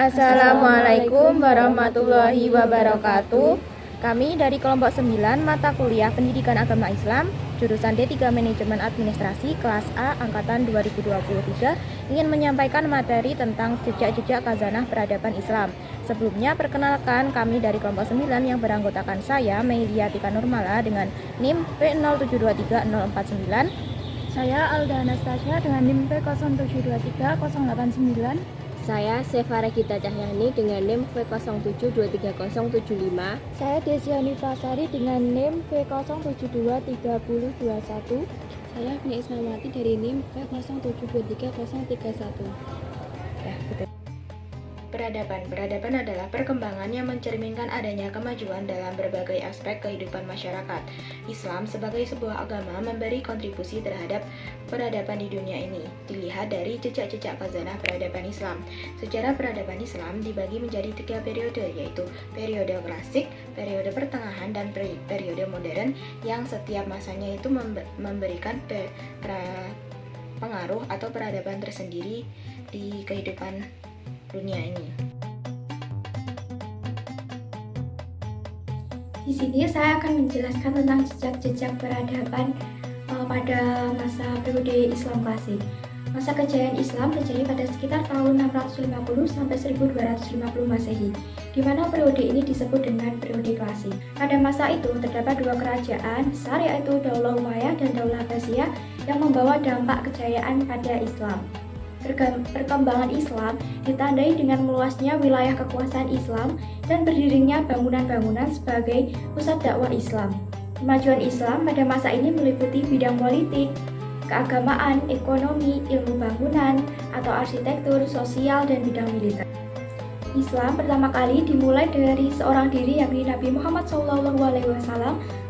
Assalamualaikum warahmatullahi wabarakatuh. Kami dari kelompok 9 mata kuliah Pendidikan Agama Islam, jurusan D3 Manajemen Administrasi kelas A angkatan 2023 ingin menyampaikan materi tentang jejak-jejak khazanah peradaban Islam. Sebelumnya perkenalkan, kami dari kelompok 9 yang beranggotakan saya Meilia Tika Nurmala dengan NIM P0723049. Saya Alda Anastasia dengan NIM P0723089. Saya Sefa Regita Cahyani dengan NIM V07230075. Saya Desiani Prasari dengan NIM V07232021. Saya Bini Ismawati dari NIM V07230031. Ya, betul. Peradaban adalah perkembangan yang mencerminkan adanya kemajuan dalam berbagai aspek kehidupan masyarakat. Islam sebagai sebuah agama memberi kontribusi terhadap peradaban di dunia ini. Dilihat dari jejak-jejak khazanah peradaban Islam. Sejarah peradaban Islam dibagi menjadi 3 periode, yaitu periode klasik, periode pertengahan, dan periode modern, yang setiap masanya itu memberikan pengaruh atau peradaban tersendiri di kehidupan dunia ini. Di sini saya akan menjelaskan tentang jejak-jejak peradaban pada masa periode Islam klasik. Masa kejayaan Islam terjadi pada sekitar tahun 650 sampai 1250 Masehi, di mana periode ini disebut dengan periode klasik. Pada masa itu terdapat 2 kerajaan besar, yaitu Daulah Umayyah dan Daulah Abbasiyah, yang membawa dampak kejayaan pada Islam. Perkembangan Islam ditandai dengan meluasnya wilayah kekuasaan Islam dan berdirinya bangunan-bangunan sebagai pusat dakwah Islam. Kemajuan Islam pada masa ini meliputi bidang politik, keagamaan, ekonomi, ilmu bangunan atau arsitektur, sosial, dan bidang militer. Islam pertama kali dimulai dari seorang diri, yakni Nabi Muhammad SAW.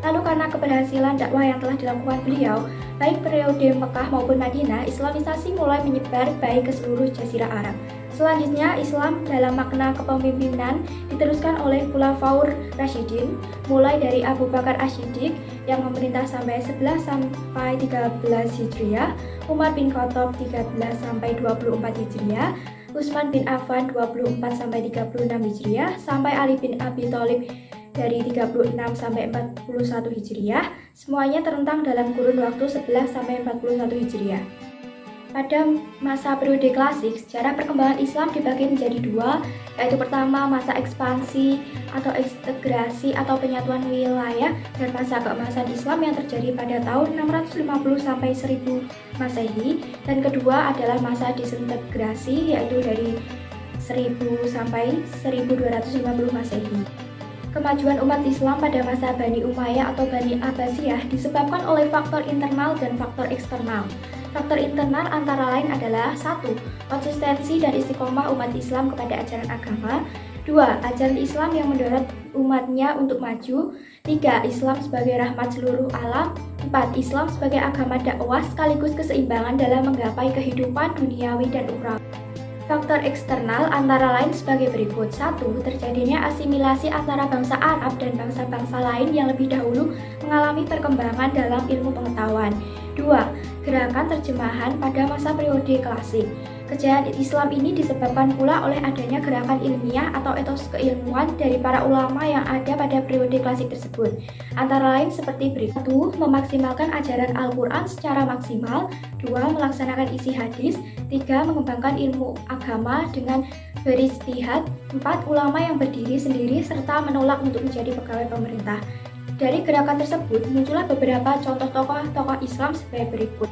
Lalu karena keberhasilan dakwah yang telah dilakukan beliau, baik periode Mekah maupun Madinah, Islamisasi mulai menyebar baik ke seluruh Jazirah Arab. Selanjutnya, Islam dalam makna kepemimpinan diteruskan oleh Khulafaur Rasyidin, mulai dari Abu Bakar As-Siddiq yang memerintah sampai 11 sampai 13 Hijriah, Umar bin Khattab 13 sampai 24 Hijriah, Utsman bin Affan 24 sampai 36 Hijriah, sampai Ali bin Abi Thalib dari 36 sampai 41 Hijriah. Semuanya terentang dalam kurun waktu 11 sampai 41 Hijriah. Pada masa periode klasik, sejarah perkembangan Islam dibagi menjadi 2, yaitu pertama masa ekspansi atau integrasi atau penyatuan wilayah, dan masa keemasan Islam yang terjadi pada tahun 650 sampai 1000 Masehi, dan kedua adalah masa disintegrasi, yaitu dari 1000 sampai 1250 Masehi. Kemajuan umat Islam pada masa Bani Umayyah atau Bani Abbasiyah disebabkan oleh faktor internal dan faktor eksternal. Faktor internal antara lain adalah 1. Konsistensi dan istiqomah umat Islam kepada ajaran agama. 2. Ajaran Islam yang mendorong umatnya untuk maju. 3. Islam sebagai rahmat seluruh alam. 4. Islam sebagai agama dakwah sekaligus keseimbangan dalam menggapai kehidupan duniawi dan ukhrawi. Faktor eksternal antara lain sebagai berikut. 1. Terjadinya asimilasi antara bangsa Arab dan bangsa-bangsa lain yang lebih dahulu mengalami perkembangan dalam ilmu pengetahuan. 2. Gerakan terjemahan pada masa periode klasik. Kejayaan Islam ini disebabkan pula oleh adanya gerakan ilmiah atau etos keilmuan dari para ulama yang ada pada periode klasik tersebut. Antara lain seperti berikut. 1. Memaksimalkan ajaran Al-Quran secara maksimal. 2. Melaksanakan isi hadis. 3. Mengembangkan ilmu agama dengan berijtihad. 4. Ulama yang berdiri sendiri serta menolak untuk menjadi pegawai pemerintah. Dari gerakan tersebut muncullah beberapa contoh tokoh-tokoh Islam sebagai berikut.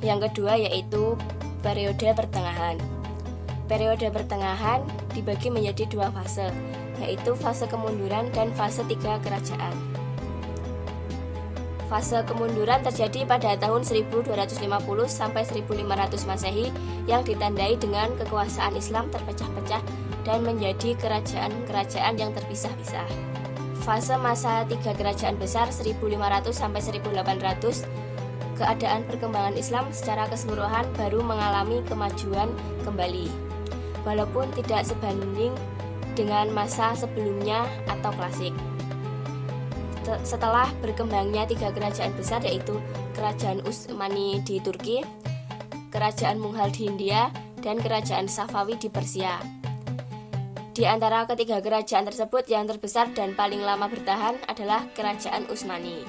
Yang kedua yaitu periode pertengahan. Periode pertengahan dibagi menjadi 2 fase, yaitu fase kemunduran dan fase 3 kerajaan. Fase kemunduran terjadi pada tahun 1250 sampai 1500 Masehi yang ditandai dengan kekuasaan Islam terpecah-pecah dan menjadi kerajaan-kerajaan yang terpisah-pisah. Fase masa 3 kerajaan besar 1500 sampai 1800, keadaan perkembangan Islam secara keseluruhan baru mengalami kemajuan kembali. Walaupun tidak sebanding dengan masa sebelumnya atau klasik. Setelah berkembangnya 3 kerajaan besar, yaitu Kerajaan Utsmani di Turki, Kerajaan Mughal di India, dan Kerajaan Safawi di Persia. Di antara ketiga kerajaan tersebut, yang terbesar dan paling lama bertahan adalah Kerajaan Utsmani.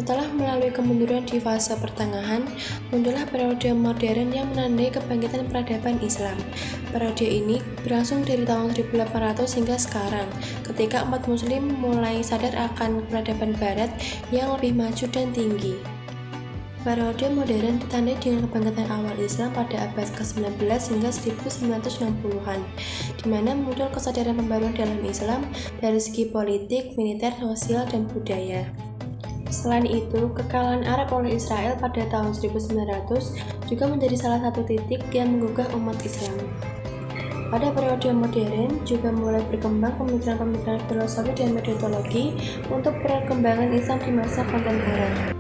Setelah melalui kemunduran di fase pertengahan, muncullah periode modern yang menandai kebangkitan peradaban Islam. Periode ini berlangsung dari tahun 1800 hingga sekarang, ketika umat muslim mulai sadar akan peradaban barat yang lebih maju dan tinggi. Periode modern ditandai dengan kebangkitan awal Islam pada abad ke-19 hingga 1960-an, di mana muncul kesadaran pembaruan dalam Islam dari segi politik, militer, sosial, dan budaya. Selain itu, kekalahan Arab oleh Israel pada tahun 1900 juga menjadi salah satu titik yang menggugah umat Islam. Pada periode modern juga mulai berkembang pemikiran-pemikiran filosofi dan metodologi untuk perkembangan Islam di masa kontemporer.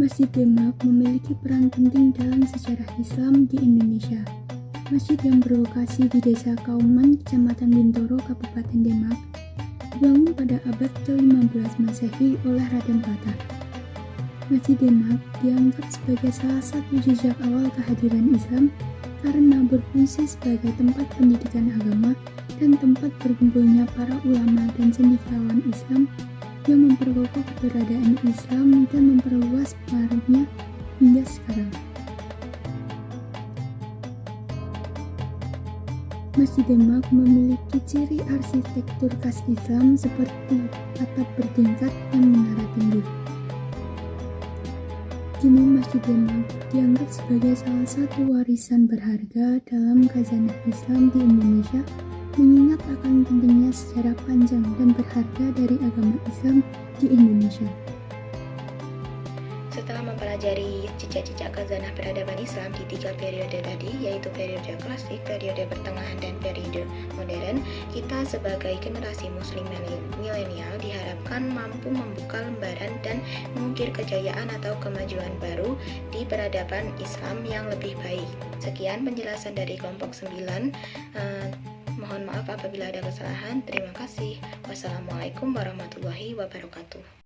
Masjid Demak memiliki peran penting dalam sejarah Islam di Indonesia. Masjid yang berlokasi di Desa Kauman, Kecamatan Bintoro, Kabupaten Demak, dibangun pada abad ke-15 Masehi oleh Raden Patah. Masjid Demak dianggap sebagai salah satu jejak awal kehadiran Islam karena berfungsi sebagai tempat pendidikan agama dan tempat berkumpulnya para ulama dan cendekiawan Islam yang memperkokoh keberadaan Islam dan memperluas pengaruhnya hingga sekarang. Masjid Demak memiliki ciri arsitektur khas Islam seperti atap bertingkat dan menara tinggi. Kini Masjid Demak dianggap sebagai salah satu warisan berharga dalam khazanah Islam di Indonesia, mengingat akan pentingnya sejarah panjang dan berharga dari agama Islam di Indonesia. Setelah mempelajari jejak-jejak khazanah peradaban Islam di 3 periode tadi, yaitu periode klasik, periode pertengahan, dan periode modern, kita sebagai generasi muslim milenial diharapkan mampu membuka lembaran dan mengukir kejayaan atau kemajuan baru di peradaban Islam yang lebih baik. Sekian penjelasan dari kelompok 9. Mohon maaf apabila ada kesalahan. Terima kasih. Wassalamualaikum warahmatullahi wabarakatuh.